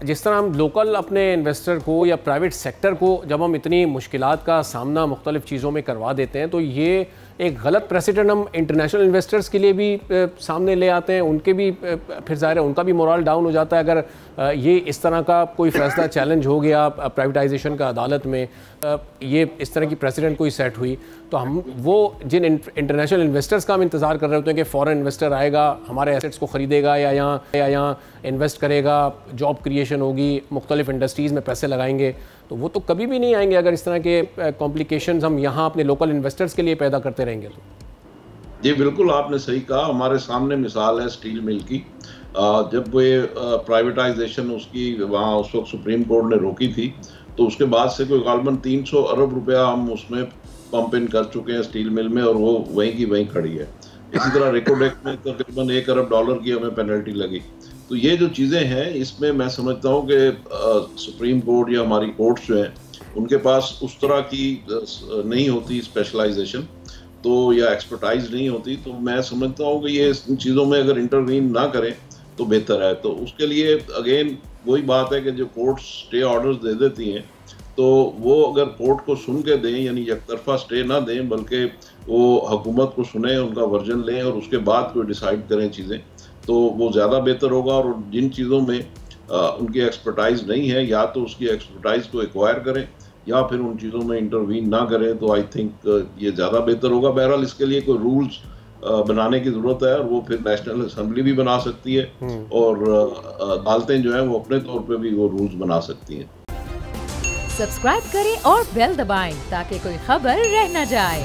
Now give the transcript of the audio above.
جس طرح ہم لوکل اپنے انویسٹر کو یا پرائیویٹ سیکٹر کو جب ہم اتنی مشکلات کا سامنا مختلف چیزوں میں کروا دیتے ہیں تو یہ ایک غلط پریسیڈنٹ ہم انٹرنیشنل انویسٹرز کے لیے بھی سامنے لے آتے ہیں. ان کے بھی پھر ظاہر ہے ان کا بھی مورال ڈاؤن ہو جاتا ہے اگر یہ اس طرح کا کوئی فیصلہ چیلنج ہو گیا پرائیویٹائزیشن کا عدالت میں, یہ اس طرح کی پریسیڈنٹ کوئی سیٹ ہوئی تو ہم وہ جن انٹرنیشنل انویسٹرز کا ہم انتظار کر رہے ہوتے ہیں کہ فورن انویسٹر آئے گا, ہمارے ایسیٹس کو خریدے گا یا یہاں انویسٹ کرے گا, جاب کریشن ہوگی, مختلف انڈسٹریز میں پیسے لگائیں گے, تو وہ تو کبھی بھی نہیں آئیں گے اگر اس طرح کے کمپلیکیشنز ہم یہاں اپنے لوکل انویسٹرز کے لیے پیدا کرتے رہیں گے. تو جی بالکل آپ نے صحیح کہا. ہمارے سامنے مثال ہے اسٹیل مل کی. جب وہ پرائیویٹائزیشن اس کی وہاں اس وقت سپریم کورٹ نے روکی تھی تو اس کے بعد سے کوئی غالباً 300 ارب روپیہ ہم اس میں پمپ ان کر چکے ہیں اسٹیل مل میں, اور وہ وہیں کی وہیں کھڑی ہے. اسی طرح ریکوڈیک میں تقریباً $1 ارب کی ہمیں پینلٹی لگی. تو یہ جو چیزیں ہیں اس میں میں سمجھتا ہوں کہ سپریم کورٹ یا ہماری کورٹس جو ہیں ان کے پاس اس طرح کی نہیں ہوتی اسپیشلائزیشن تو یا ایکسپرٹائز نہیں ہوتی. تو میں سمجھتا ہوں کہ یہ ان چیزوں میں اگر انٹروین نہ کریں تو بہتر ہے. تو اس کے لیے اگین وہی بات ہے کہ جو کورٹس اسٹے آرڈرز دے دیتی ہیں تو وہ اگر کورٹ کو سن کے دیں, یعنی یک طرفہ اسٹے نہ دیں بلکہ وہ حکومت کو سنیں, ان کا ورژن لیں اور اس کے بعد کوئی ڈیسائیڈ کریں چیزیں, تو وہ زیادہ بہتر ہوگا. اور جن چیزوں میں ان کی ایکسپرٹائز نہیں ہے یا تو اس کی ایکسپرٹائز کو ایکوائر کریں یا پھر ان چیزوں میں انٹروین نہ کریں, تو آئی تھنک یہ زیادہ بہتر ہوگا. بہرحال اس کے لیے کوئی رولز بنانے کی ضرورت ہے اور وہ پھر نیشنل اسمبلی بھی بنا سکتی ہے اور عدالتیں جو ہیں وہ اپنے طور پہ بھی وہ رولز بنا سکتی ہیں. سبسکرائب کریں اور بیل دبائیں تاکہ کوئی خبر رہ نہ جائے.